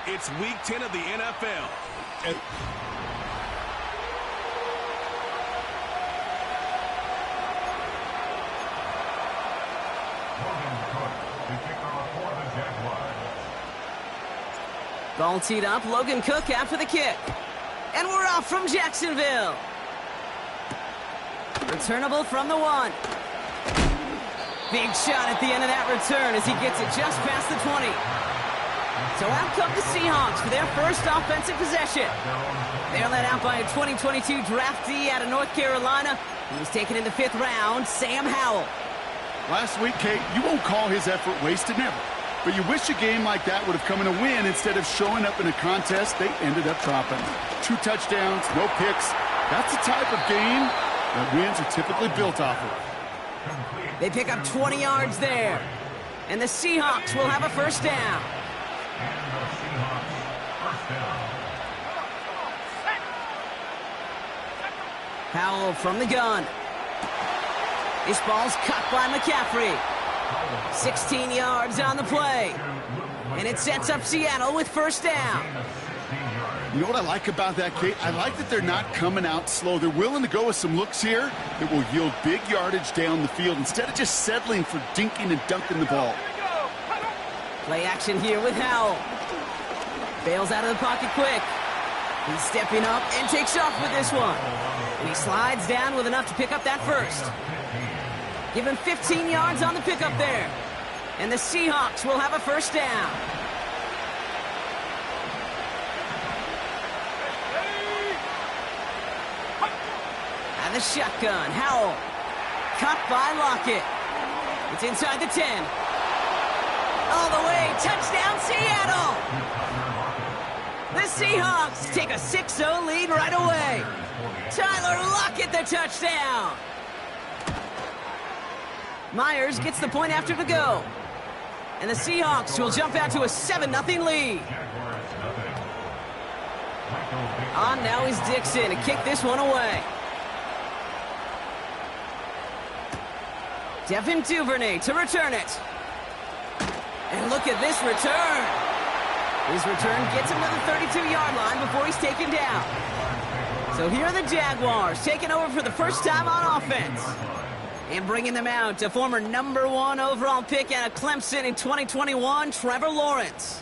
It's Week 10 of the NFL. Ball teed up, Logan Cook after the kick. And we're off from Jacksonville. Returnable from the 1. Big shot at the end of that return as he gets it just past the 20. So out come the Seahawks for their first offensive possession. They're led out by a 2022 draftee out of North Carolina. He was taken in the 5th round, Sam Howell. Last week, Kate, you won't call his effort wasted, never. But you wish a game like that would have come in a win instead of showing up in a contest they ended up dropping. 2 touchdowns, no picks. That's the type of game that wins are typically built off of. They pick up 20 yards there. And the Seahawks will have a first down. Howell from the gun. This ball's cut by McCaffrey. 16 yards on the play. And it sets up Seattle with first down. You know what I like about that, Kate? I like that they're not coming out slow. They're willing to go with some looks here that will yield big yardage down the field instead of just settling for dinking and dunking the ball. Play action here with Howell. Bails out of the pocket quick. He's stepping up and takes off with this one. And he slides down with enough to pick up that first. Give him 15 yards on the pickup there. And the Seahawks will have a first down. And the shotgun, Howell. Cut by Lockett. It's inside the 10. All the way, touchdown Seattle! The Seahawks take a 6-0 lead right away. Tyler Lockett, the touchdown! Myers gets the point after to go. And the Seahawks will jump out to a 7-0 lead. On now is Dixon to kick this one away. Devin Duvernay to return it. And look at this return. His return gets him to the 32-yard line before he's taken down. So here are the Jaguars taking over for the first time on offense. And bringing them out, a former #1 overall pick out of Clemson in 2021, Trevor Lawrence.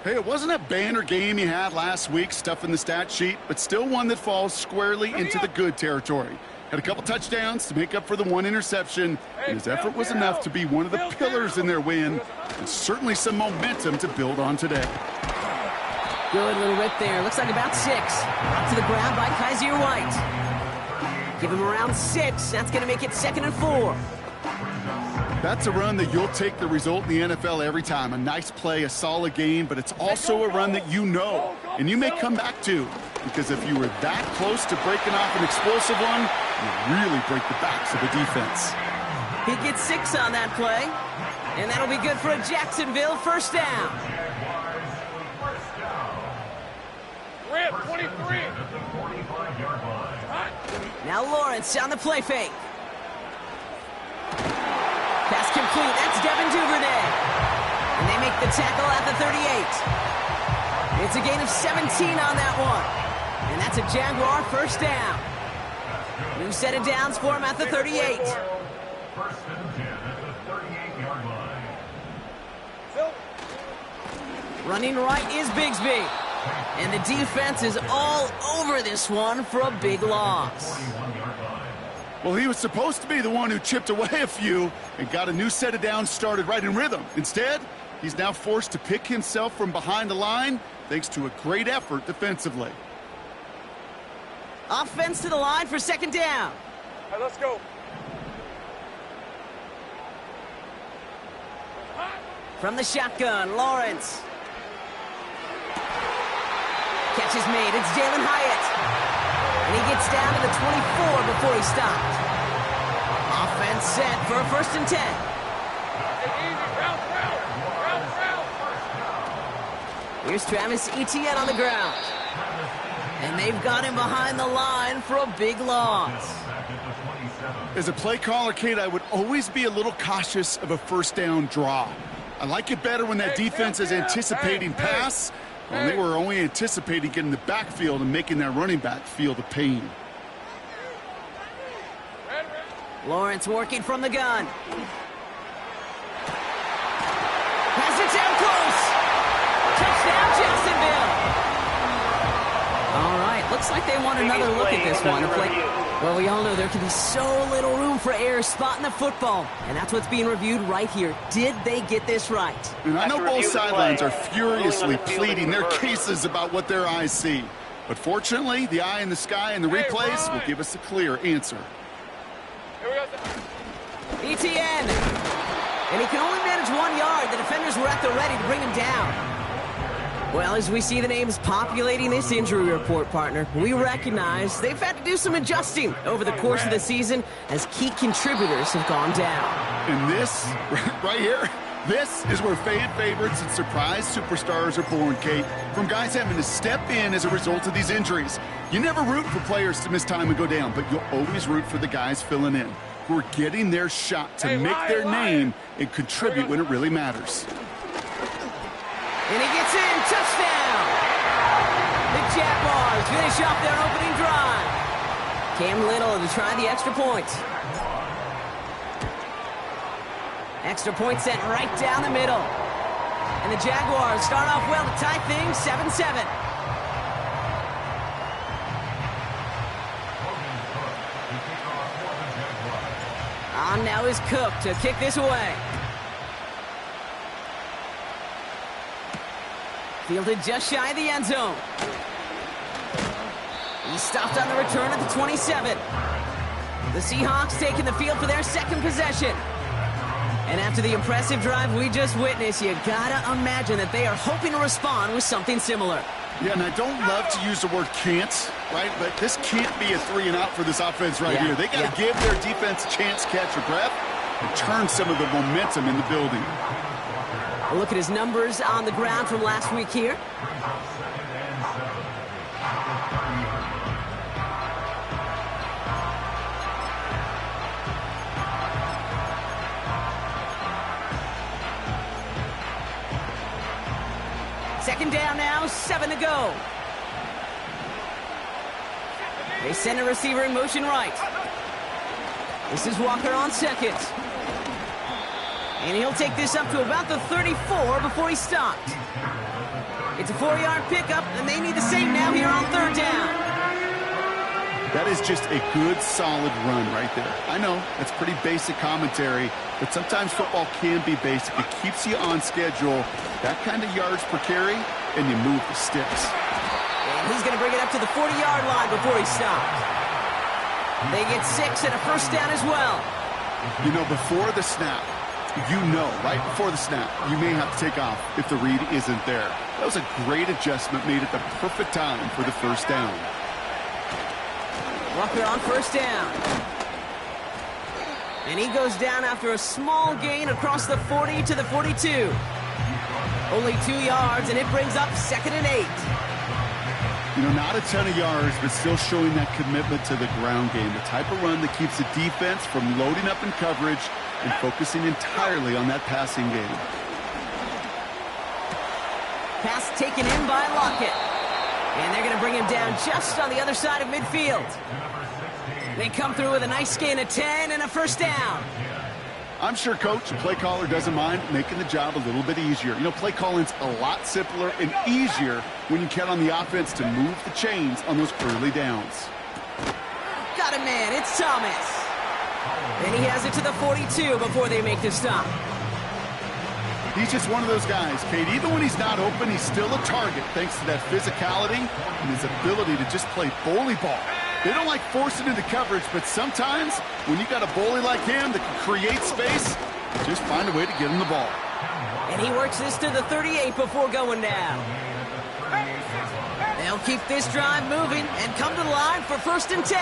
Hey, it wasn't a banner game he had last week, stuff in the stat sheet, but still one that falls squarely into the good territory. Had a couple touchdowns to make up for the 1 interception, and his effort was enough to be one of the pillars in their win, and certainly some momentum to build on today. Good little rip there. Looks like about 6. Brought to the ground by Kaiser White. Give him around 6. That's going to make it 2nd and 4. That's a run that you'll take the result in the NFL every time. A nice play, a solid game, but it's also a run that you know, and you may come back to. Because if you were that close to breaking off an explosive one, you really break the backs of the defense. He gets 6 on that play, and that'll be good for a Jacksonville first down. We're at 23. Now Lawrence on the play fake. Pass complete. That's Devin Duvernay. And they make the tackle at the 38. It's a gain of 17 on that one. And that's a Jaguar first down. New set of downs for him at the 38. First and 10 at the 38-yard line. Running right is Bigsby. And the defense is all over this one for a big loss. Well, he was supposed to be the one who chipped away a few and got a new set of downs started right in rhythm. Instead, he's now forced to pick himself from behind the line thanks to a great effort defensively. Offense to the line for second down. All right, let's go. From the shotgun, Lawrence. Catch is made. It's Jalen Hyatt. And he gets down to the 24 before he stopped. Offense set for a 1st and 10. Here's Travis Etienne on the ground. And they've got him behind the line for a big loss. As a play caller, Kate, I would always be a little cautious of a first down draw. I like it better when that defense is anticipating pass, when they were only anticipating getting the backfield and making their running back feel the pain. Lawrence working from the gun. Has it down close. Touchdown, Jacksonville. All right, looks like they want another look at this one. Well, we all know there can be so little room for error spotting the football, and that's what's being reviewed right here. Did they get this right? And I know both sidelines are furiously pleading their cases about what their eyes see. But fortunately, the eye in the sky and the replays will give us a clear answer. ETN. And he can only manage 1 yard. The defenders were at the ready to bring him down. Well, as we see the names populating this injury report, partner, we recognize they've had to do some adjusting over the course of the season as key contributors have gone down. And this, right here, this is where fan favorites and surprise superstars are born, Kate. From guys having to step in as a result of these injuries. You never root for players to miss time and go down, but you'll always root for the guys filling in, who are getting their shot to make their name and contribute when it really matters. And he gets in. Touchdown! The Jaguars finish off their opening drive. Cam Little to try the extra point. Extra point sent right down the middle. And the Jaguars start off well to tie things 7-7. On now is Cook to kick this away. Fielded just shy of the end zone. He stopped on the return at the 27. The Seahawks taking the field for their second possession. And after the impressive drive we just witnessed, you gotta imagine that they are hoping to respond with something similar. Yeah, and I don't love to use the word can't, right? But this can't be a 3-and-out for this offense right here. They got to give their defense a chance to catch a breath and turn some of the momentum in the building. A look at his numbers on the ground from last week here. Second down now, 7 to go. They send a receiver in motion right. This is Walker on second. And he'll take this up to about the 34 before he stopped. It's a 4-yard pickup, and they need the same now here on third down. That is just a good, solid run right there. I know, that's pretty basic commentary, but sometimes football can be basic. It keeps you on schedule, that kind of yards per carry, and you move the sticks. And he's going to bring it up to the 40-yard line before he stopped. They get 6 and a first down as well. You know, before the snap, you know, right before the snap, you may have to take off if the read isn't there. That was a great adjustment made at the perfect time for the first down. Walker on first down. And he goes down after a small gain across the 40 to the 42. Only 2 yards, and it brings up 2nd and 8. You know, not a ton of yards, but still showing that commitment to the ground game. The type of run that keeps the defense from loading up in coverage and focusing entirely on that passing game. Pass taken in by Lockett. And they're going to bring him down just on the other side of midfield. They come through with a nice gain of 10 and a first down. I'm sure Coach and play caller doesn't mind making the job a little bit easier. You know, play calling's a lot simpler and easier when you count on the offense to move the chains on those early downs. Got a man, it's Thomas. And he has it to the 42 before they make the stop. He's just one of those guys, Kate. Even when he's not open, he's still a target thanks to that physicality and his ability to just play bully ball. They don't like forcing into coverage, but sometimes when you got a bully like him that can create space, just find a way to get him the ball. And he works this to the 38 before going down. They'll keep this drive moving and come to the line for 1st and 10.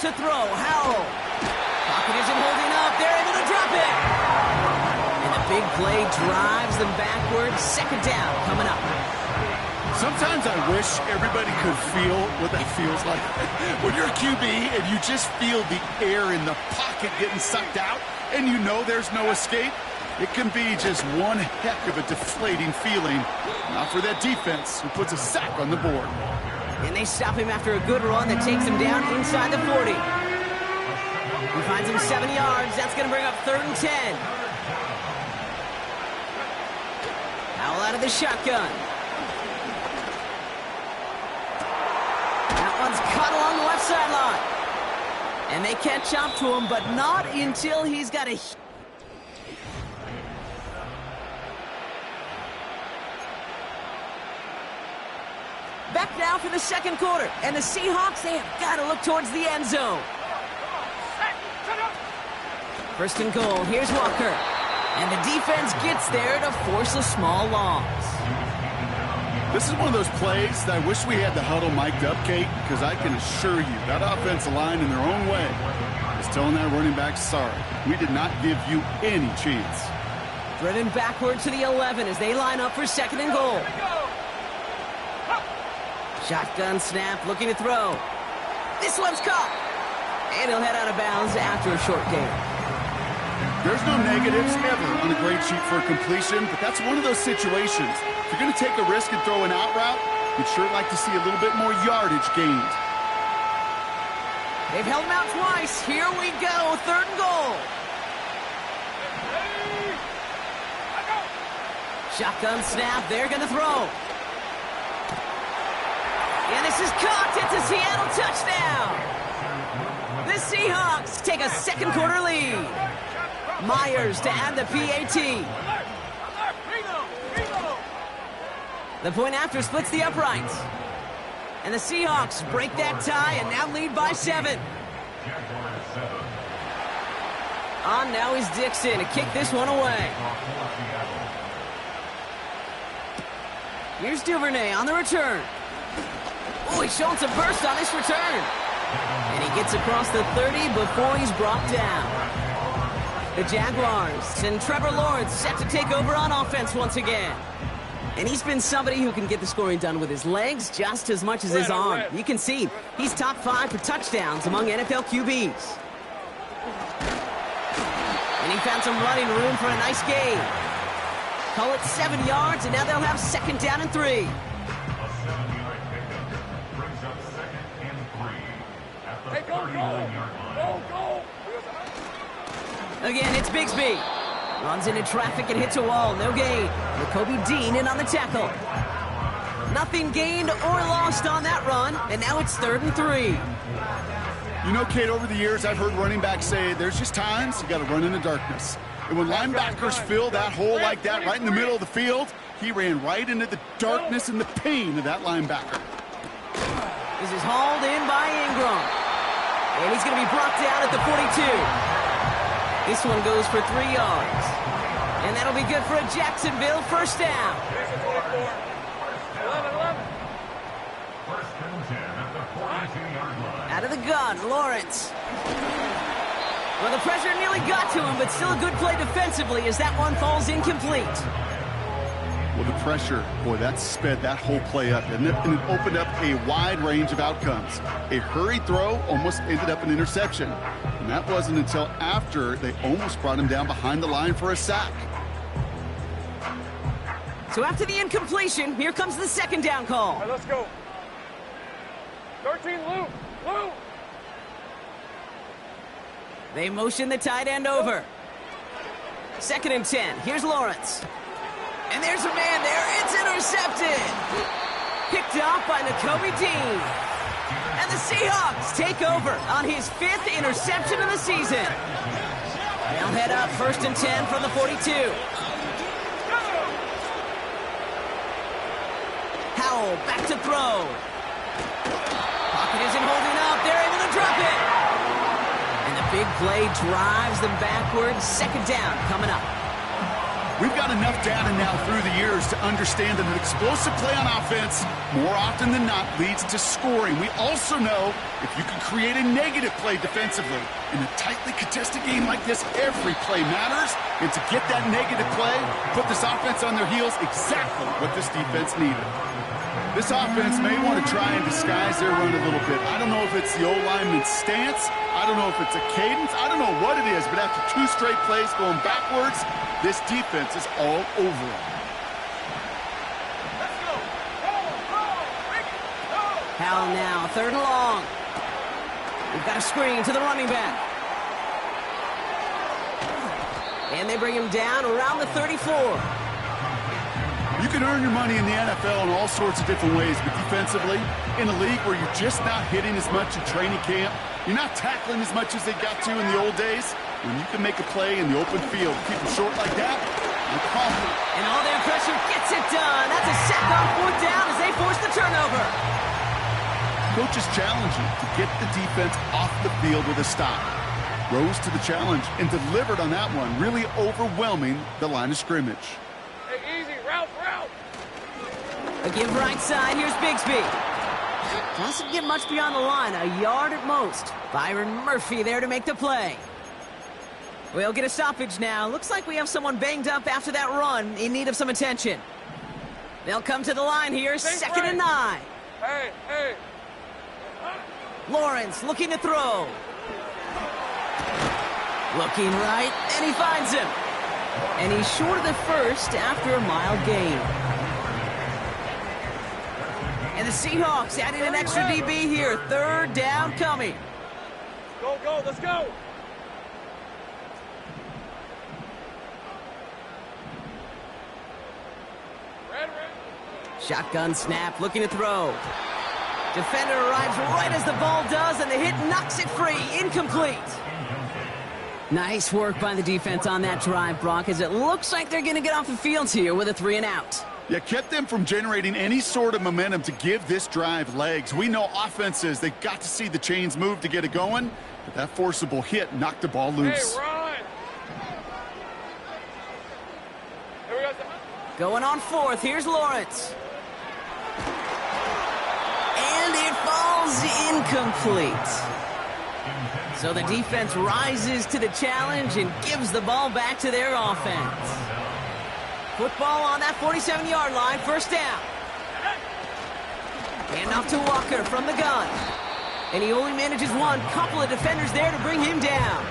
To throw, Howell. Pocket isn't holding up. They're able to drop it. And the big play drives them backwards. Second down coming up. Sometimes I wish everybody could feel what that feels like. When you're a QB and you just feel the air in the pocket getting sucked out and you know there's no escape, it can be just one heck of a deflating feeling. Not for that defense who puts a sack on the board. And they stop him after a good run that takes him down inside the 40. He finds him 7 yards. That's going to bring up 3rd and 10. Howell out of the shotgun. That one's caught along the left sideline. And they catch up to him, but not until he's got a... Back now for the second quarter. And the Seahawks, they have got to look towards the end zone. First and goal. Here's Walker. And the defense gets there to force a small loss. This is one of those plays that I wish we had the huddle mic'd up, Kate, because I can assure you that offensive line in their own way is telling that running back, sorry, we did not give you any chance. Driven backward to the 11 as they line up for second and goal. Shotgun snap, looking to throw. This one's caught. And he'll head out of bounds after a short gain. There's no negatives ever on a grade sheet for a completion, but that's one of those situations. If you're going to take a risk and throw an out route, you'd sure like to see a little bit more yardage gained. They've held him out twice. Here we go, 3rd and goal. Shotgun snap, they're going to throw. And this is caught. It's a Seattle touchdown. The Seahawks take a second quarter lead. Myers to add the PAT. The point after splits the uprights. And the Seahawks break that tie and now lead by 7. On now is Dixon to kick this one away. Here's Duvernay on the return. Oh, he's showing some burst on this return. And he gets across the 30 before he's brought down. The Jaguars and Trevor Lawrence set to take over on offense once again. And he's been somebody who can get the scoring done with his legs just as much as his arm. You can see he's top 5 for touchdowns among NFL QBs. And he found some running room for a nice gain. Call it 7 yards, and now they'll have second down and 3. Hey, go, go! Go, go! Again, it's Bigsby. Runs into traffic and hits a wall. No gain. Jacoby Dean in on the tackle. Nothing gained or lost on that run, and now it's 3rd and 3. You know, Kate, over the years, I've heard running backs say there's just times you got to run in the darkness. And when linebackers fill that hole like that right in the middle of the field, he ran right into the darkness and the pain of that linebacker. This is hauled in by Ingram. And he's going to be brought down at the 42. This one goes for 3 yards. And that'll be good for a Jacksonville first down. Out of the gun, Lawrence. Well, the pressure nearly got to him, but still a good play defensively as that one falls incomplete. Well, the pressure, boy, that sped that whole play up, and it opened up a wide range of outcomes. A hurried throw almost ended up an interception. And that wasn't until after they almost brought him down behind the line for a sack. So after the incompletion, here comes the second down call. All right, let's go. 13, Lou. Lou. They motion the tight end over. 2nd and 10. Here's Lawrence. And there's a man there. It's intercepted. Picked off by Jacoby Dean. And the Seahawks take over on his 5th interception of the season. They'll head up 1st and 10 from the 42. Howell back to throw. Pocket isn't holding up. They're able to drop it. And the big play drives them backwards. Second down coming up. We've got enough data now through the years to understand that an explosive play on offense, more often than not, leads to scoring. We also know if you can create a negative play defensively. In a tightly contested game like this, every play matters. And to get that negative play, put this offense on their heels, exactly what this defense needed. This offense may want to try and disguise their run a little bit. I don't know if it's the O-lineman's stance. I don't know if it's a cadence. I don't know what it is, but after 2 straight plays going backwards, this defense is all over it. Let's go. Go. Howell now, 3rd and long. We've got a screen to the running back. And they bring him down around the 34. You can earn your money in the NFL in all sorts of different ways, but defensively, in a league where you're just not hitting as much in training camp, you're not tackling as much as they got to in the old days, when you can make a play in the open field, keep them short like that, you're confident. And all their pressure gets it done. That's a sack on 4th down as they force the turnover. Coach is challenging to get the defense off the field with a stop. Rose to the challenge and delivered on that one, really overwhelming the line of scrimmage. Hey, easy. Route. A give right side. Here's Bigsby. Doesn't get much beyond the line. A yard at most. Byron Murphy there to make the play. We'll get a stoppage now. Looks like we have someone banged up after that run in need of some attention. They'll come to the line here. 2nd and 9. Hey. Lawrence looking to throw. Looking right, and he finds him. And he's short of the first after a mile gain. And the Seahawks adding an extra DB here. 3rd down coming. Go. Let's go. Red. Shotgun snap, looking to throw. Defender arrives right as the ball does, and the hit knocks it free. Incomplete. Nice work by the defense on that drive, Brock, as it looks like they're going to get off the field here with a 3 and out. Yeah, kept them from generating any sort of momentum to give this drive legs. We know offenses, they've got to see the chains move to get it going, but that forcible hit knocked the ball loose. Hey, run. Here we go. Going on 4th, here's Lawrence. And it falls incomplete. So the defense rises to the challenge and gives the ball back to their offense. Football on that 47-yard line, 1st down. Hand off to Walker from the gun. And he only manages one. Couple of defenders there to bring him down.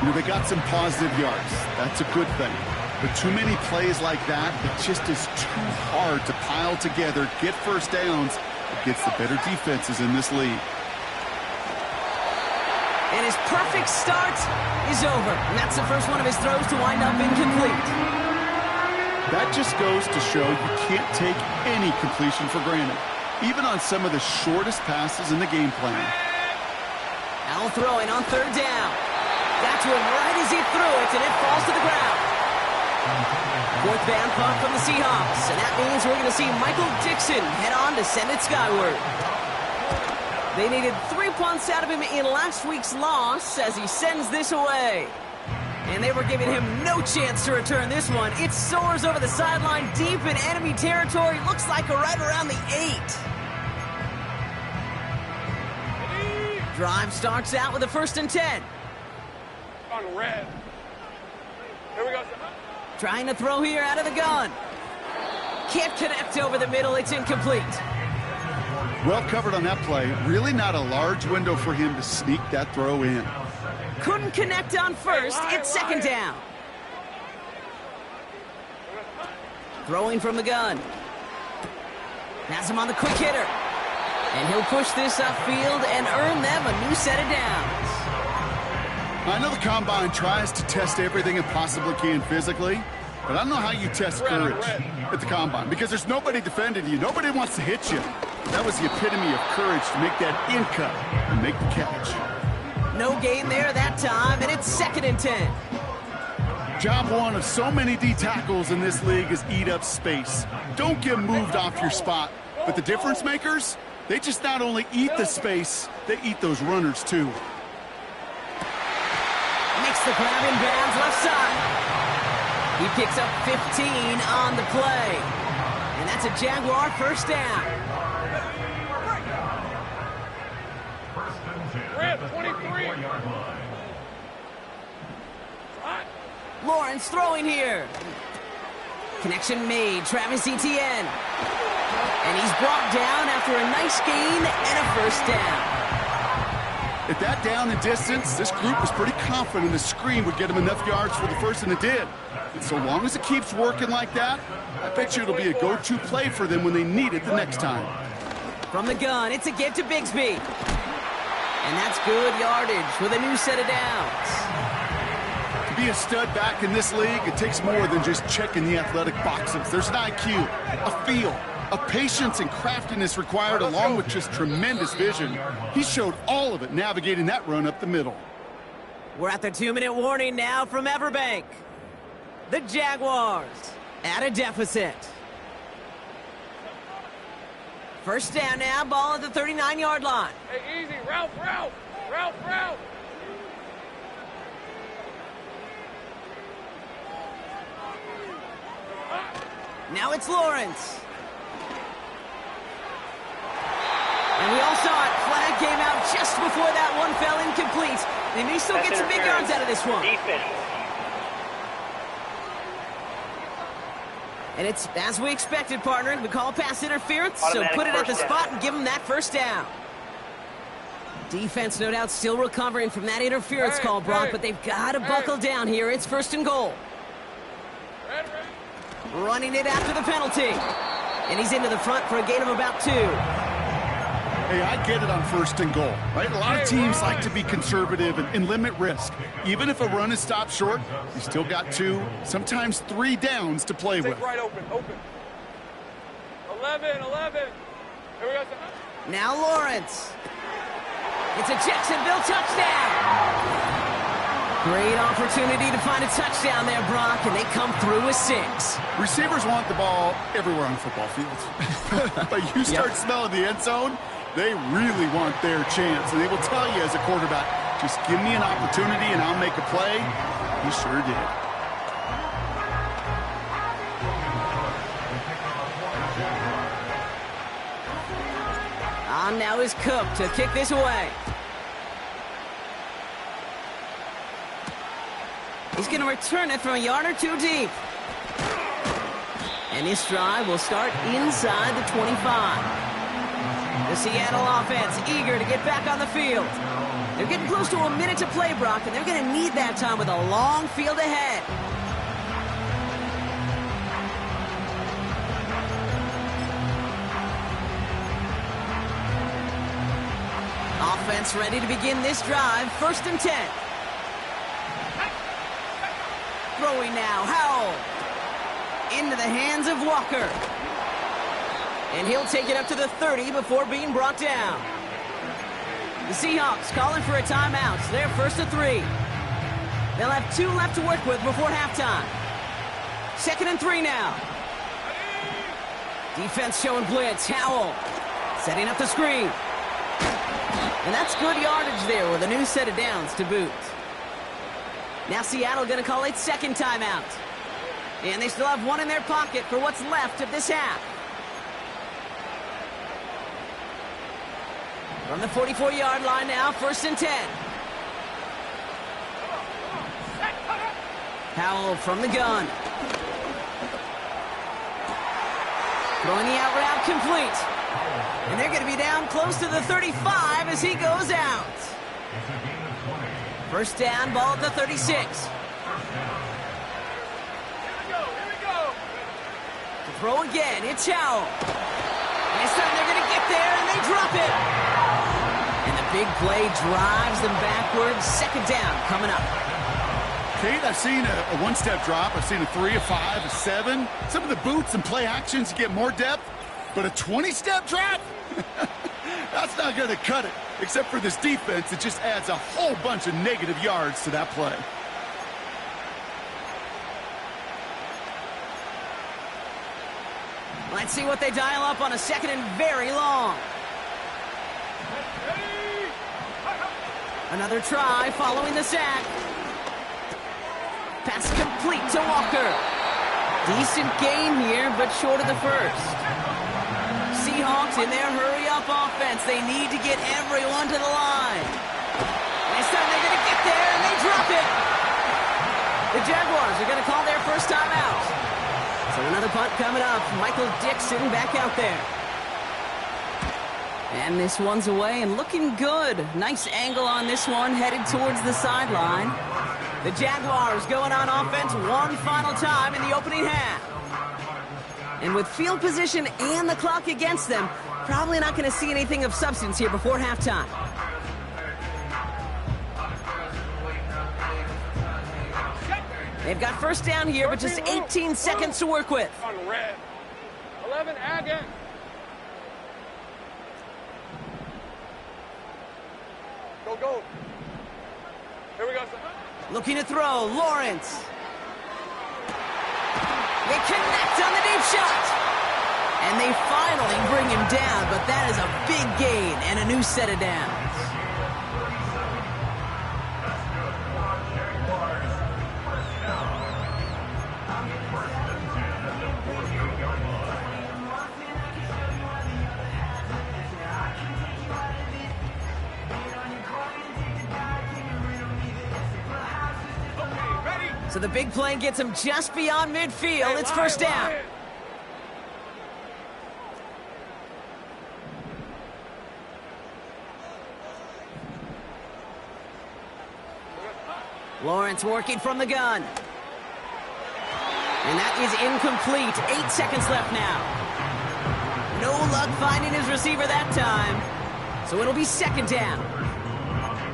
You know, they got some positive yards. That's a good thing. But too many plays like that, it just is too hard to pile together, get 1st downs against the better defenses in this league. And his perfect start is over. And that's the first one of his throws to wind up incomplete. That just goes to show you can't take any completion for granted, even on some of the shortest passes in the game plan. Al throwing on 3rd down. Got to him right as he threw it, and it falls to the ground. 4th down punt from the Seahawks, and that means we're going to see Michael Dixon head on to send it skyward. They needed 3 punts out of him in last week's loss as he sends this away. And they were giving him no chance to return this one. It soars over the sideline deep in enemy territory. Looks like right around the 8. Drive starts out with a 1st and 10. On red. Here we go. Trying to throw here out of the gun. Can't connect over the middle. It's incomplete. Well covered on that play. Really not a large window for him to sneak that throw in. Couldn't connect on 1st. It's 2nd down. Throwing from the gun. Has him on the quick hitter. And he'll push this upfield and earn them a new set of downs. I know the Combine tries to test everything it possibly can physically, but I don't know how you test courage at the Combine, because there's nobody defending you. Nobody wants to hit you. That was the epitome of courage to make that in cut and make the catch. No gain there that time, and it's 2nd and 10. Job one of so many D tackles in this league is eat up space. Don't get moved off your spot. But the difference makers, they just not only eat the space, they eat those runners too. Makes the grab in bounds left side. He picks up 15 on the play. And that's a Jaguar first down. First and 10 Rip, at the 23. 34-yard line. Lawrence throwing here. Connection made. Travis Etienne. And he's brought down after a nice gain and a first down. At that down and distance, this group was pretty confident the screen would get him enough yards for the first, and it did. And so long as it keeps working like that, I bet you it'll be a go-to play for them when they need it the next time. From the gun, it's a get to Bigsby. And that's good yardage with a new set of downs. To be a stud back in this league, it takes more than just checking the athletic boxes. There's an IQ, a feel, a patience and craftiness required, along with just tremendous vision. He showed all of it navigating that run up the middle. We're at the 2-minute warning now from Everbank. The Jaguars at a deficit. First down now, ball at the 39-yard line. Hey, easy. Route. Now it's Lawrence. And we all saw it. Flag came out just before that one fell incomplete. They may still get some big yards out of this one. Defense. And it's as we expected, partner. We call pass interference, so Automatic put it at the first spot down. and give them that first down. Defense, no doubt, still recovering from that interference call, Brock, but they've got to buckle down here. It's first and goal. Red. Running it after the penalty. And he's into the front for a gain of about 2. Hey, I get it on first and goal, right? A lot of teams like to be conservative and limit risk. Even if a run is stopped short, you still got 2, sometimes 3 downs to play with. Take right open. 11. Here we go. Now Lawrence. It's a Jacksonville touchdown. Great opportunity to find a touchdown there, Brock, and they come through with 6. Receivers want the ball everywhere on the football field. But you start smelling the end zone, they really want their chance. And they will tell you as a quarterback, just give me an opportunity and I'll make a play. He sure did. On now is Cook to kick this away. He's going to return it from a yard or 2 deep. And this drive will start inside the 25. The Seattle offense eager to get back on the field. They're getting close to a minute to play, Brock, and they're going to need that time with a long field ahead. Offense ready to begin this drive. First and 10. Throwing now, Howell. Into the hands of Walker. And he'll take it up to the 30 before being brought down. The Seahawks calling for a timeout. They're first to 3. They'll have 2 left to work with before halftime. Second and 3 now. Defense showing blitz. Howell setting up the screen. And that's good yardage there with a new set of downs to boot. Now Seattle going to call its second timeout. And they still have 1 in their pocket for what's left of this half. From the 44-yard line now, first and 10. Howell from the gun. Throwing the out route complete. And they're going to be down close to the 35 as he goes out. First down, ball at the 36. Here we go. To throw again, it's Howell. And this time they're going to get there, and they drop it. And the big play drives them backwards. Second down coming up. Kate, I've seen a one-step drop. I've seen a 3, a 5, a 7. Some of the boots and play actions get more depth, but a 20-step drop? That's not going to cut it. Except for this defense, it just adds a whole bunch of negative yards to that play. Let's see what they dial up on a second and very long. Another try following the sack. Pass complete to Walker. Decent gain here, but short of the first. Seahawks in their hurry-up offense. They need to get everyone to the line. This time they're going to get there, and they drop it. The Jaguars are going to call their first time out. So another punt coming up. Michael Dixon back out there. And this one's away and looking good. Nice angle on this one, headed towards the sideline. The Jaguars going on offense one final time in the opening half. And with field position and the clock against them, probably not going to see anything of substance here before halftime. They've got first down here, but just 18 seconds to work with. On red. 11, again. Go. Here we go. Looking to throw, Lawrence. They connect on the deep shot. And they finally bring him down, but that is a big gain and a new set of downs. So the big play gets him just beyond midfield. It's first down. Lawrence working from the gun. And that is incomplete. 8 seconds left now. No luck finding his receiver that time. So it'll be second down.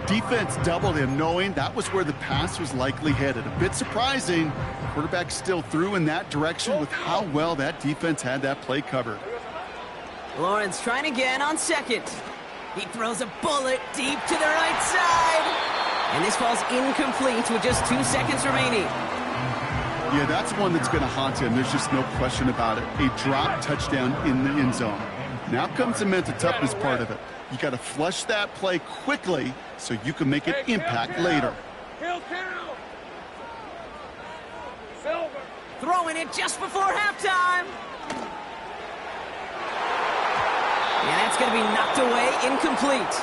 Defense doubled him, knowing that was where the pass was likely headed. A bit surprising. Quarterback still threw in that direction with how well that defense had that play covered. Lawrence trying again on second. He throws a bullet deep to the right side. And this falls incomplete with just 2 seconds remaining. Yeah, that's one that's going to haunt him. There's just no question about it. A drop touchdown in the end zone. Now comes the mental toughness part of it. You got to flush that play quickly so you can make an impact later. Throwing it just before halftime. And that's going to be knocked away, incomplete.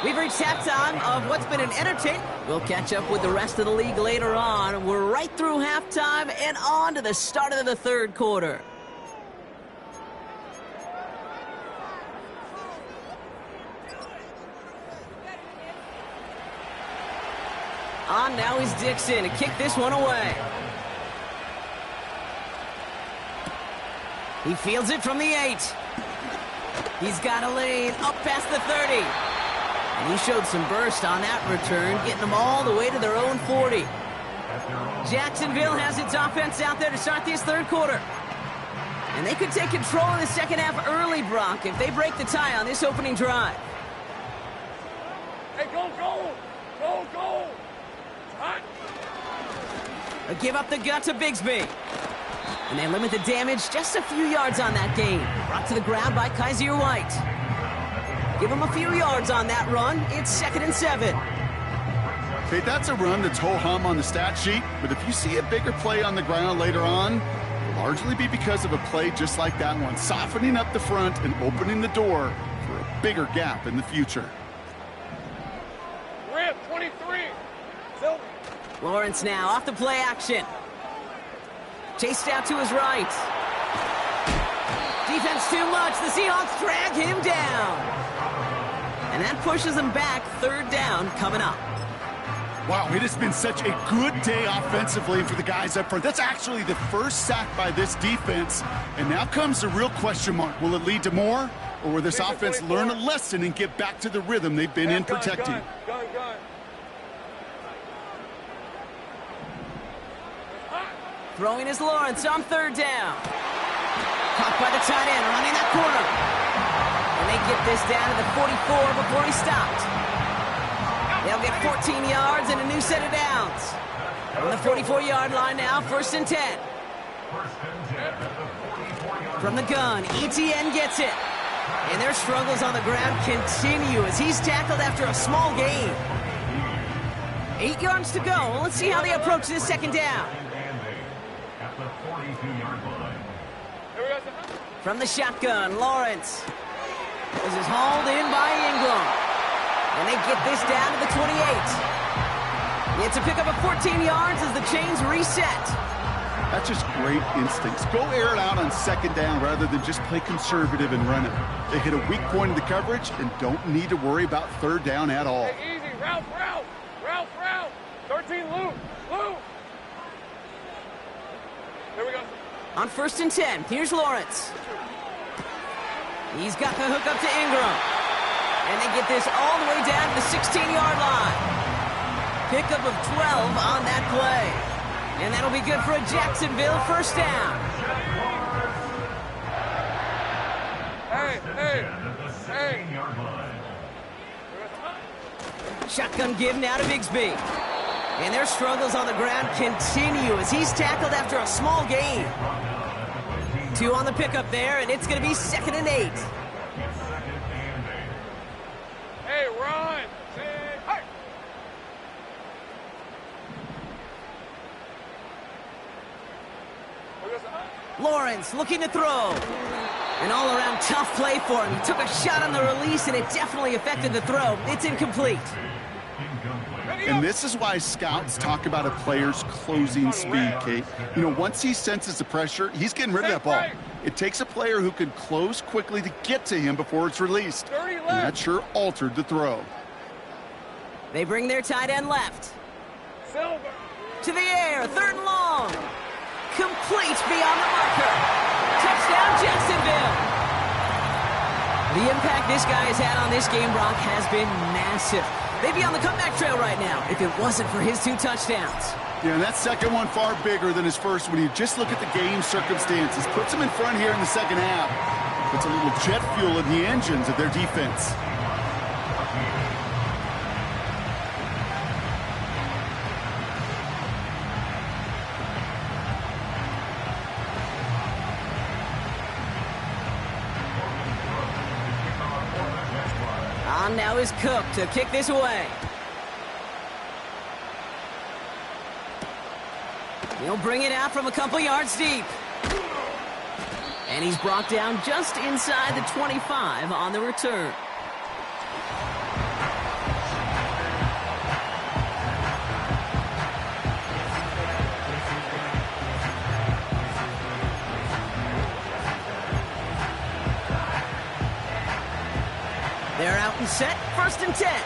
We've reached halftime of what's been an entertainment. We'll catch up with the rest of the league later on. We're right through halftime and on to the start of the third quarter. On now is Dixon to kick this one away. He fields it from the 8. He's got a lane up past the 30. And he showed some burst on that return, getting them all the way to their own 40. Jacksonville has its offense out there to start this third quarter. And they could take control of the second half early, Brock, if they break the tie on this opening drive. Hey, go! A give up the gut to Bigsby. And they limit the damage just a few yards on that gain. Brought to the ground by Kaiser White. Give him a few yards on that run. It's 2nd and 7. Okay, that's a run that's ho-hum on the stat sheet, but if you see a bigger play on the ground later on, it'll largely be because of a play just like that one, softening up the front and opening the door for a bigger gap in the future. Rip, 23. Silver. Lawrence now off the play action. Chased out to his right. Defense too much. The Seahawks drag him down. And that pushes them back. Third down coming up. Wow, it has been such a good day offensively for the guys up front. That's actually the first sack by this defense. And now comes the real question mark. Will it lead to more? Or will this offense learn a lesson and get back to the rhythm they've been in protecting? Gun. Throwing is Lawrence on third down. Caught by the tight end, running that corner. And they get this down to the 44 before he stopped. They'll get 14 yards and a new set of downs. On the 44-yard line now, 1st and 10. From the gun, ETN gets it. And their struggles on the ground continue as he's tackled after a small gain. 8 yards to go. Let's see how they approach this second down. At the 42-yard line. From the shotgun, Lawrence. This is hauled in by Ingram. And they get this down to the 28. It's a pickup of 14 yards as the chains reset. That's just great instincts. Go air it out on second down rather than just play conservative and run it. They hit a weak point in the coverage and don't need to worry about third down at all. Hey, easy. Route. 13, Lou. There we go. On 1st and 10, here's Lawrence. He's got the hook up to Ingram. And they get this all the way down to the 16-yard line. Pickup of 12 on that play. And that'll be good for a Jacksonville first down. Hey. Shotgun give now to Bigsby. And their struggles on the ground continue as he's tackled after a small gain. 2 on the pickup there, and it's going to be 2nd and 8. Hey, run. Hey. Lawrence looking to throw. An all-around tough play for him. He took a shot on the release, and it definitely affected the throw. It's incomplete. And this is why scouts talk about a player's closing speed, Kate. You know, once he senses the pressure, he's getting rid of that ball. It takes a player who can close quickly to get to him before it's released. And that sure altered the throw. They bring their tight end left. Silver. To the air, 3rd and long. Complete beyond the marker. Touchdown, Jacksonville. The impact this guy has had on this game, Brock, has been massive. They'd be on the comeback trail right now if it wasn't for his 2 touchdowns. Yeah, and that second one far bigger than his first when you just look at the game circumstances. Puts him in front here in the second half. Puts a little jet fuel in the engines of their defense. On now is Cook to kick this away. He'll bring it out from a couple yards deep. And he's brought down just inside the 25 on the return. They're out and set, 1st and 10.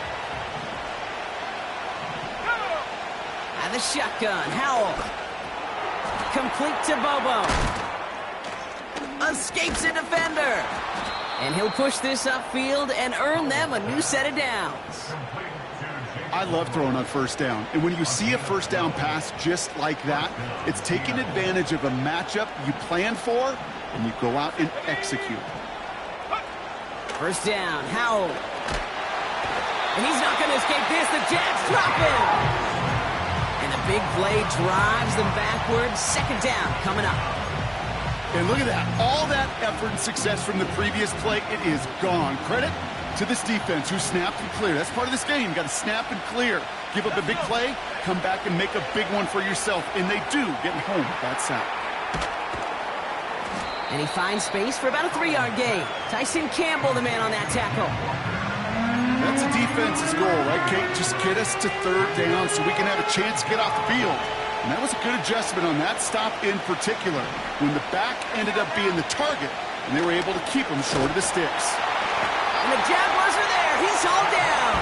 And the shotgun, Howell. Complete to Bobo. Escapes a defender. And he'll push this upfield and earn them a new set of downs. I love throwing on 1st down. And when you see a 1st down pass just like that, it's taking advantage of a matchup you plan for, and you go out and execute. 1st down, Howell. And he's not going to escape this. The Jets drop him. And the big play drives them backwards. 2nd down coming up. And look at that. All that effort and success from the previous play, it is gone. Credit to this defense who snapped and cleared. That's part of this game. You got to snap and clear. Give up a big play, come back and make a big one for yourself. And they do, getting home with that sack. And he finds space for about a 3-yard gain. Tyson Campbell, the man on that tackle. That's a defense's goal, right, Kate? Just get us to 3rd down so we can have a chance to get off the field. And that was a good adjustment on that stop in particular, when the back ended up being the target, and they were able to keep him short of the sticks. And the Jaguars are there. He's hauled down.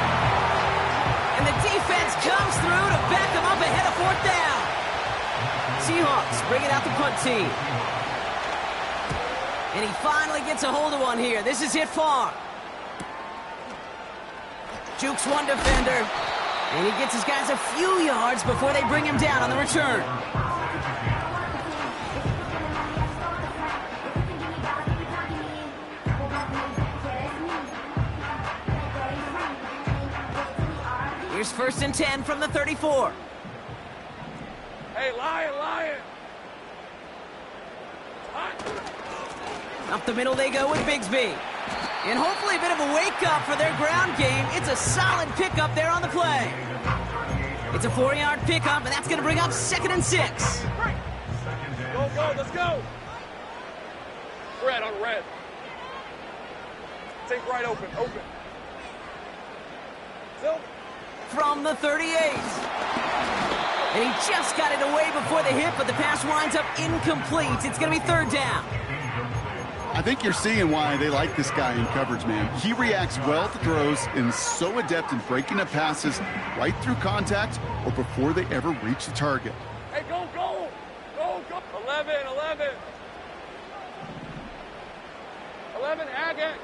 And the defense comes through to back him up ahead of 4th down. Seahawks bringing out the punt team. And he finally gets a hold of one here. This is hit far. Jukes one defender. And he gets his guys a few yards before they bring him down on the return. Here's 1st and 10 from the 34. Hey, Lion. Up the middle they go with Bigsby. And hopefully a bit of a wake-up for their ground game. It's a solid pickup there on the play. It's a 4-yard pickup, and that's going to bring up 2nd and 6. Go, go, let's go. Red on red. Take right open, open. Silver. From the 38. And he just got it away before the hit, but the pass winds up incomplete. It's going to be 3rd down. I think you're seeing why they like this guy in coverage, man. He reacts well to throws and is so adept in breaking up passes right through contact or before they ever reach the target. Hey, go, go. Go, go. 11, 11. 11, Agate.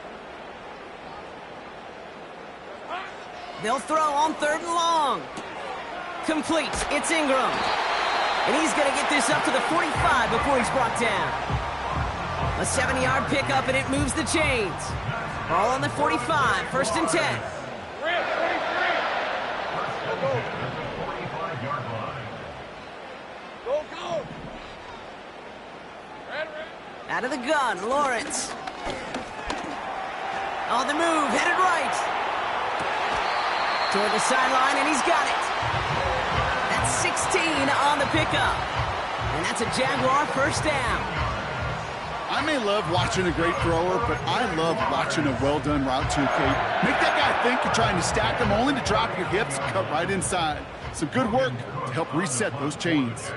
They'll throw on 3rd and long. Complete. It's Ingram. And he's going to get this up to the 45 before he's brought down. A 7-yard pickup, and it moves the chains. Ball on the 45, 1st and 10. Red, 43. Go, go. 45-yard line. Go, go. Red, red. Out of the gun, Lawrence. On the move, headed right. Toward the sideline, and he's got it. That's 16 on the pickup. And that's a Jaguar 1st down. I may love watching a great thrower, but I love watching a well-done route too, Kate. Make that guy think you're trying to stack them only to drop your hips, cut right inside. Some good work to help reset those chains.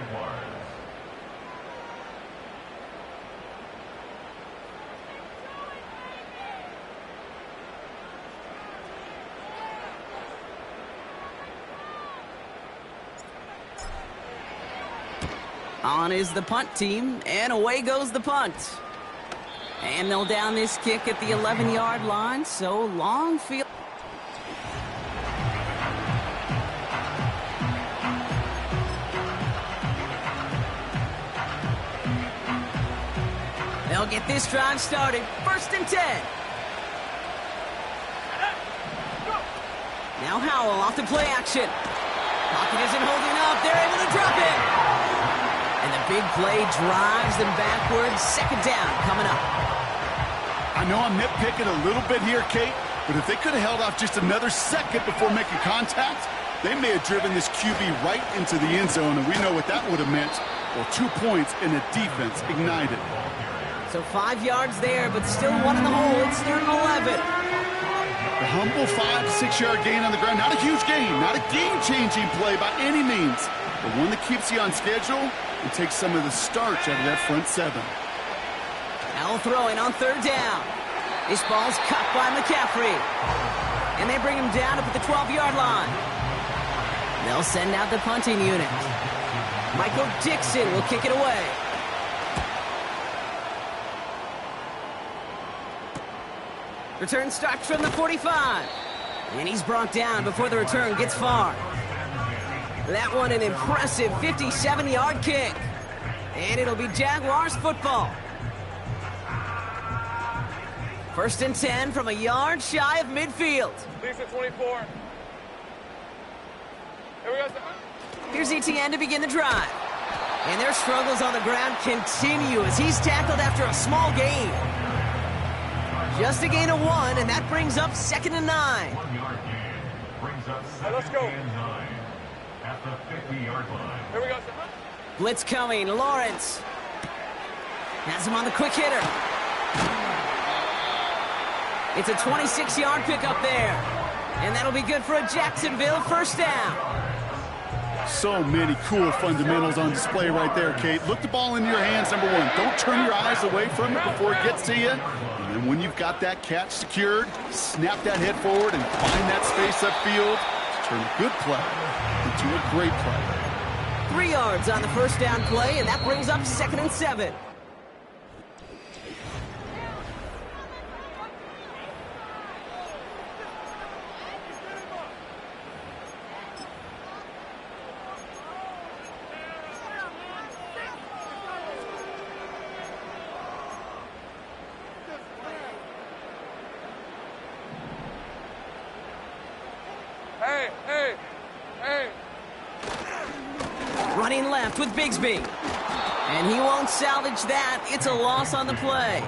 On is the punt team, and away goes the punt. And they'll down this kick at the 11-yard line, so long field. They'll get this drive started. 1st and 10. Now Howell off to play action. Pocket isn't holding up. They're able to drop it. And the big play drives them backwards. 2nd down coming up. I know I'm nitpicking a little bit here, Kate, but if they could have held off just another second before making contact, they may have driven this QB right into the end zone, and we know what that would have meant. Well, 2 points in a defense ignited. So 5 yards there, but still 1 in the hole. It's 3rd and 11. The humble 5 to 6 yard gain on the ground. Not a huge gain, not a game-changing play by any means, but one that keeps you on schedule and takes some of the starch out of that front 7. Howell throwing on 3rd down. This ball's caught by McCaffrey. And they bring him down up at the 12-yard line. They'll send out the punting unit. Michael Dixon will kick it away. Return starts from the 45. And he's brought down before the return gets far. That one an impressive 57-yard kick. And it'll be Jaguars football. 1st and 10 from a yard shy of midfield. Lisa 24. Here we go. Here's ETN to begin the drive. And their struggles on the ground continue as he's tackled after a small gain. Just a gain of 1, and that brings up 2nd and 9. 1-yard gain brings up 2nd let's go. and 9 at the 50-yard line. Here we go. Blitz coming. Lawrence has him on the quick hitter. It's a 26-yard pickup there. And that'll be good for a Jacksonville 1st down. So many cool fundamentals on display right there, Kate. Look the ball into your hands, number 1. Don't turn your eyes away from it before it gets to you. And then when you've got that catch secured, snap that head forward and find that space upfield to turn a good play into a great play. 3 yards on the 1st down play, and that brings up 2nd and 7. Hey. Running left with Bigsby. And he won't salvage that. It's a loss on the play.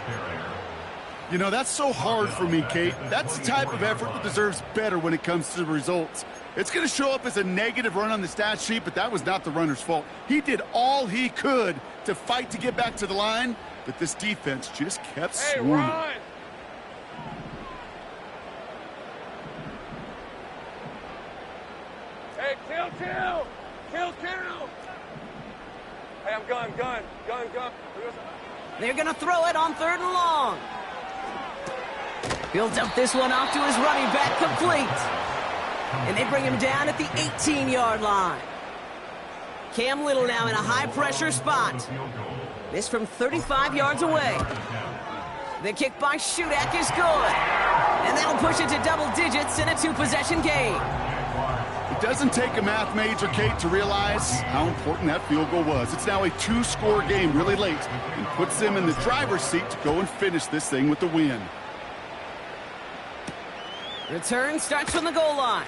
You know, that's so hard for me, Kate. That's the type of effort that deserves better when it comes to the results. It's going to show up as a negative run on the stat sheet, but that was not the runner's fault. He did all he could to fight to get back to the line, but this defense just kept swarming. Run. Hey, kill. Hey, I'm gun. They're going to throw it on 3rd and long. Builds up this one off to his running back, complete. And they bring him down at the 18-yard line. Cam Little now in a high-pressure spot. This from 35 yards away. The kick by Shudak is good. And that'll push it to double digits in a 2-possession game. It doesn't take a math major, Kate, to realize how important that field goal was. It's now a 2-score game really late and puts them in the driver's seat to go and finish this thing with the win. Return starts from the goal line.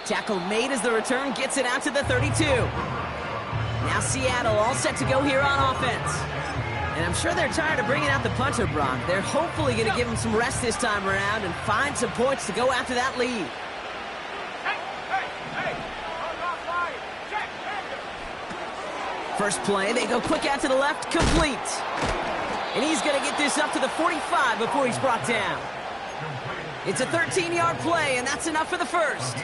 Tackle made as the return gets it out to the 32. Now Seattle all set to go here on offense. And I'm sure they're tired of bringing out the punter, Brock. They're hopefully going to give him some rest this time around and find some points to go after that lead. First play, they go quick out to the left, complete. And he's going to get this up to the 45 before he's brought down. It's a 13-yard play, and that's enough for the first.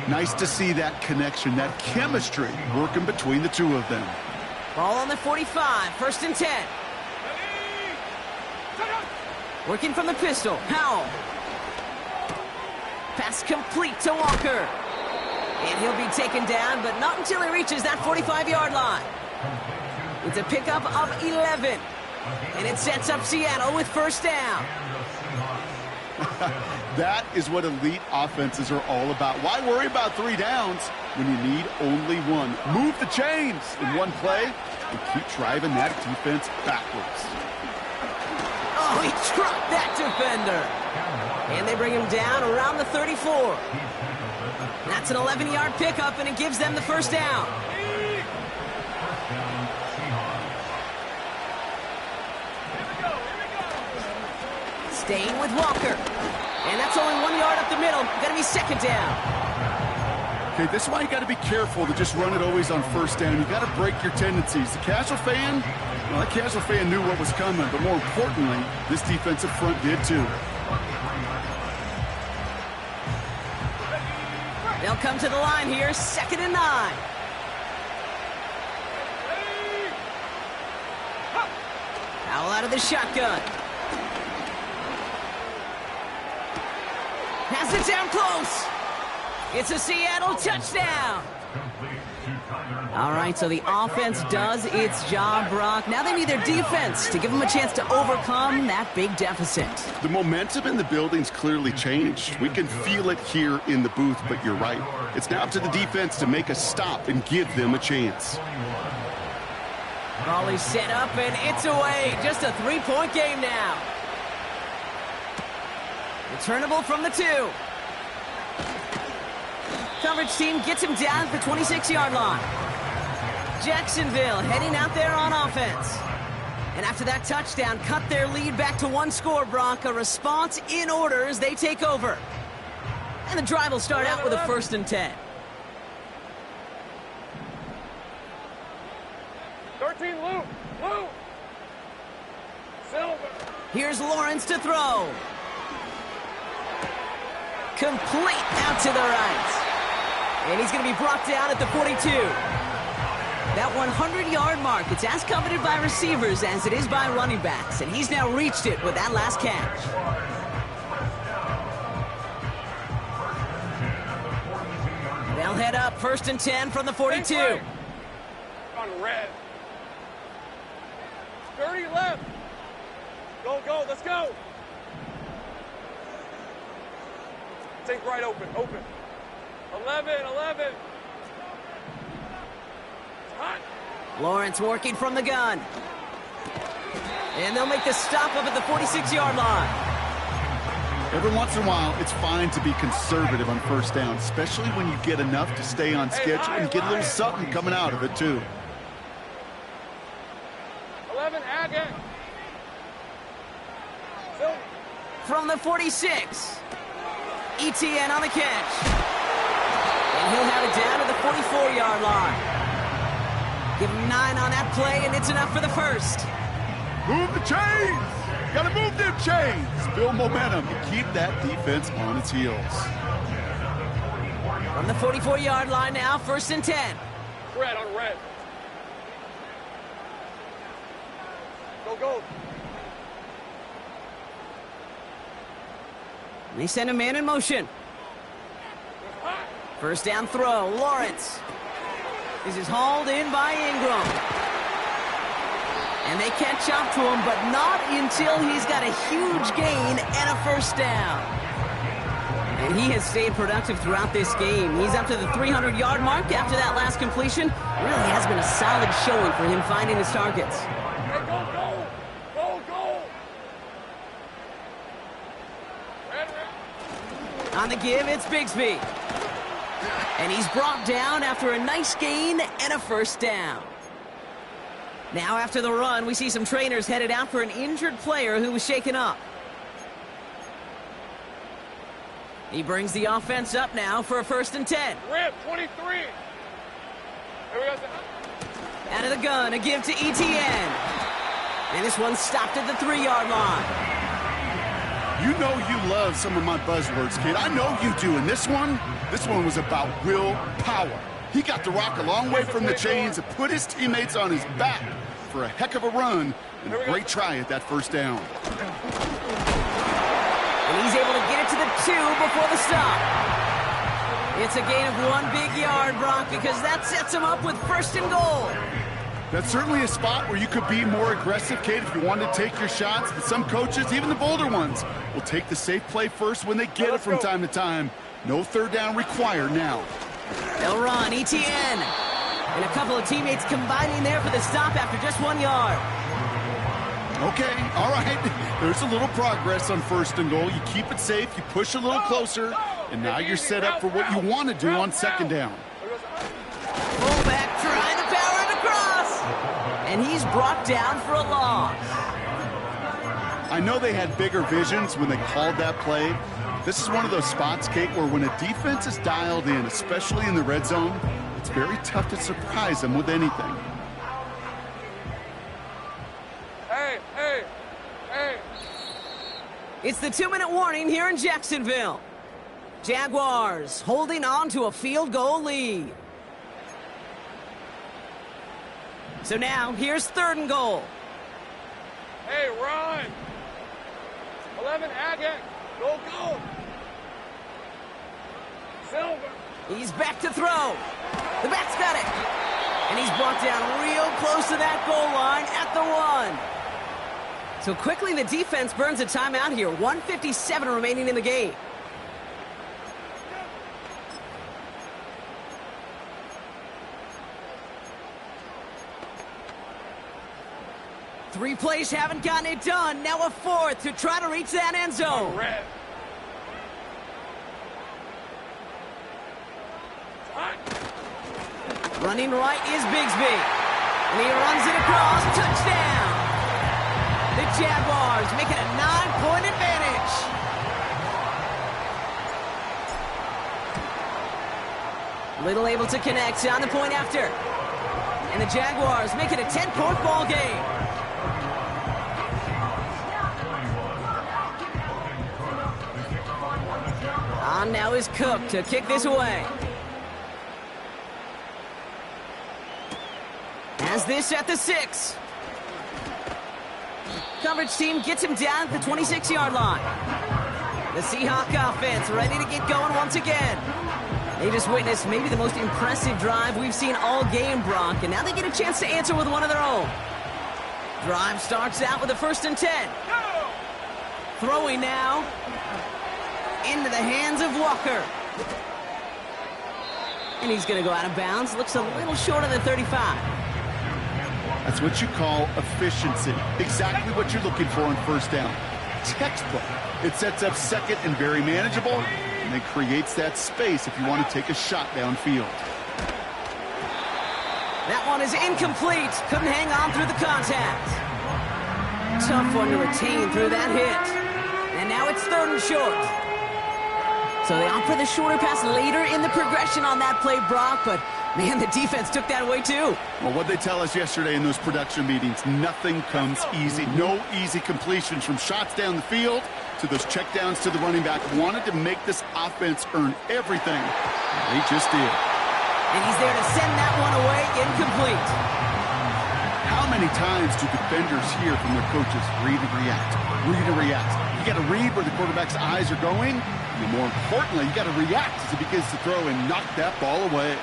Nice to see that connection, that chemistry working between the two of them. Ball on the 45, 1st and 10. Working from the pistol, Howell. Pass complete to Walker. And he'll be taken down, but not until he reaches that 45-yard line. It's a pickup of 11. And it sets up Seattle with 1st down. That is what elite offenses are all about. Why worry about 3 downs when you need only 1? Move the chains in one play and keep driving that defense backwards. Oh, he trucked that defender. And they bring him down around the 34. That's an 11-yard pickup, and it gives them the 1st down. Staying with Walker. And that's only 1 yard up the middle. Gonna be 2nd down. Okay, this is why you got to be careful to just run it always on 1st down. You got to break your tendencies. The casual fan, well, that casual fan knew what was coming, but more importantly, this defensive front did too. They'll come to the line here, 2nd and 9. Howell out of the shotgun. Has it down close. It's a Seattle touchdown. All right, so the offense does its job, Brock. Now they need their defense to give them a chance to overcome that big deficit. The momentum in the building's clearly changed. We can feel it here in the booth, but you're right. It's now up to the defense to make a stop and give them a chance. Raleigh set up, and it's away. Just a 3-point game now. Returnable from the 2. Coverage team gets him down at the 26-yard line. Jacksonville heading out there on offense. And after that touchdown, cut their lead back to 1 score, Brock. A response in order as they take over. And the drive will start out with a 1st and 10. 13, Luke. Silver. Here's Lawrence to throw. Complete out to the right. And he's going to be brought down at the 42. That 100-yard mark, it's as coveted by receivers as it is by running backs. And he's now reached it with that last catch. They'll head up 1st and 10 from the 42. On red. 30 left. Go, let's go. Take right, open. 11. Hot. Lawrence working from the gun. And they'll make the stop up at the 46-yard line. Every once in a while, it's fine to be conservative on 1st down, especially when you get enough to stay on schedule and get a little something coming out of it, too. 11, from the 46. ETN on the catch. And he'll have it down to the 44-yard line. Give him 9 on that play, and it's enough for the first. Move the chains! Gotta move them chains! Build momentum and keep that defense on its heels. From the 44-yard line now, 1st and 10. Red on red. Go, go. They send a man in motion. 1st down throw, Lawrence. This is hauled in by Ingram. And they catch up to him, but not until he's got a huge gain and a 1st down. And he has stayed productive throughout this game. He's up to the 300-yard mark after that last completion. Really has been a solid showing for him finding his targets. Hey, go, go. Go, go. Red, red. On the give, it's Bigsby. And he's brought down after a nice gain and a 1st down. Now after the run, we see some trainers headed out for an injured player who was shaken up. He brings the offense up now for a 1st and 10. Rip, 23. Here we go. Out of the gun, a give to ETN. And this one stopped at the 3-yard line. You know you love some of my buzzwords, kid. I know you do. And this one was about will power. He got the rock a long way from the chains and put his teammates on his back for a heck of a run and a great try at that 1st down. And he's able to get it to the 2 before the stop. It's a gain of 1 big yard, Brock, because that sets him up with 1st and goal. That's certainly a spot where you could be more aggressive, Kate, if you wanted to take your shots. But some coaches, even the bolder ones, will take the safe play first when they get it from time to time. No 3rd down required now. They'll run, ETN. And a couple of teammates combining there for the stop after just 1 yard. Okay, all right. There's a little progress on 1st and goal. You keep it safe, you push a little closer, and now you're set up for what you want to do on 2nd down. Fullback trying to power it across. And he's brought down for a loss. I know they had bigger visions when they called that play. This is one of those spots, Kate, where when a defense is dialed in, especially in the red zone, it's very tough to surprise them with anything. Hey, hey, hey. It's the 2-minute warning here in Jacksonville. Jaguars holding on to a field goal lead. So now, here's 3rd and goal. Hey, run. 11, Agate. Go, go. Silver. He's back to throw. The back's got it. And he's brought down real close to that goal line at the 1. So quickly the defense burns a timeout here. 1:57 remaining in the game. Three plays haven't gotten it done. Now a 4th to try to reach that end zone. Red. Running right is Bigsby. And he runs it across. Touchdown. The Jaguars make it a 9-point advantage. Little able to connect on the point after. And the Jaguars make it a 10-point ball game. On now is Cook to kick this away. Has this at the 6. Coverage team gets him down at the 26-yard line. The Seahawk offense ready to get going once again. They just witnessed maybe the most impressive drive we've seen all game, Brock, and now they get a chance to answer with one of their own. Drive starts out with a 1st and 10. Throwing now into the hands of Walker. And he's going to go out of bounds. Looks a little short of the 35. That's what you call efficiency. Exactly what you're looking for on 1st down. Textbook. It sets up 2nd and very manageable, and it creates that space if you want to take a shot downfield. That one is incomplete. Couldn't hang on through the contact. Tough one to retain through that hit. And now it's 3rd and short. So they opt for the shorter pass later in the progression on that play, Brock, but man, the defense took that away too. Well, what they tell us yesterday in those production meetings, nothing comes easy. No easy completions from shots down the field to those checkdowns to the running back. Wanted to make this offense earn everything. They just did. And he's there to send that one away, incomplete. How many times do defenders hear from their coaches, read and react, read and react? You got to read where the quarterback's eyes are going, and more importantly, you got to react as he begins to throw and knock that ball away.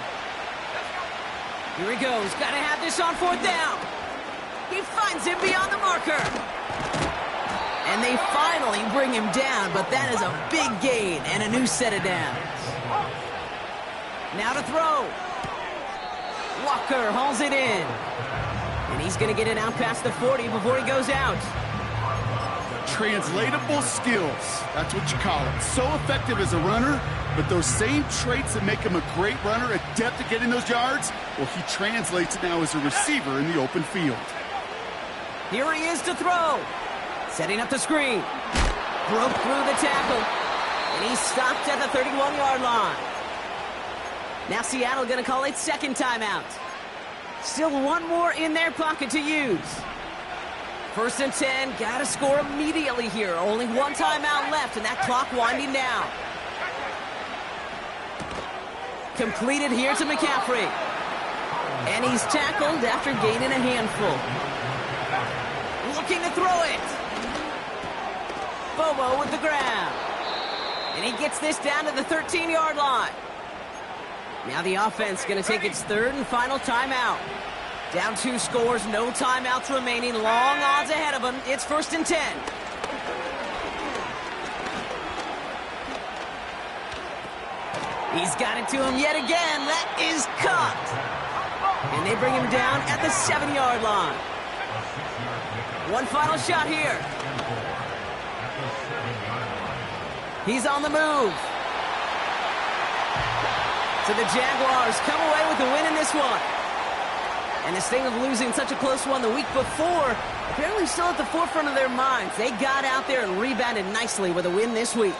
Here he goes. Got to have this on 4th down. He finds him beyond the marker. And they finally bring him down, but that is a big gain and a new set of downs. Now to throw. Walker hauls it in. And he's going to get it out past the 40 before he goes out. Translatable skills. That's what you call it. So effective as a runner, but those same traits that make him a great runner, adept at getting those yards, well, he translates it now as a receiver in the open field. Here he is to throw. Setting up the screen. Broke through the tackle. And he stopped at the 31-yard line. Now Seattle going to call its 2nd timeout. Still one more in their pocket to use. 1st and 10, got to score immediately here. Only one timeout left, and that clock winding down. Completed here to McCaffrey. And he's tackled after gaining a handful. Looking to throw it. Bobo with the grab. And he gets this down to the 13-yard line. Now the offense going to take its 3rd and final timeout. Down 2 scores, no timeouts remaining. Long odds ahead of him. It's 1st and 10. He's got it to him yet again. That is caught. And they bring him down at the 7-yard line. One final shot here. He's on the move. So the Jaguars come away with the win in this one. And this thing of losing such a close one the week before, apparently still at the forefront of their minds. They got out there and rebounded nicely with a win this week.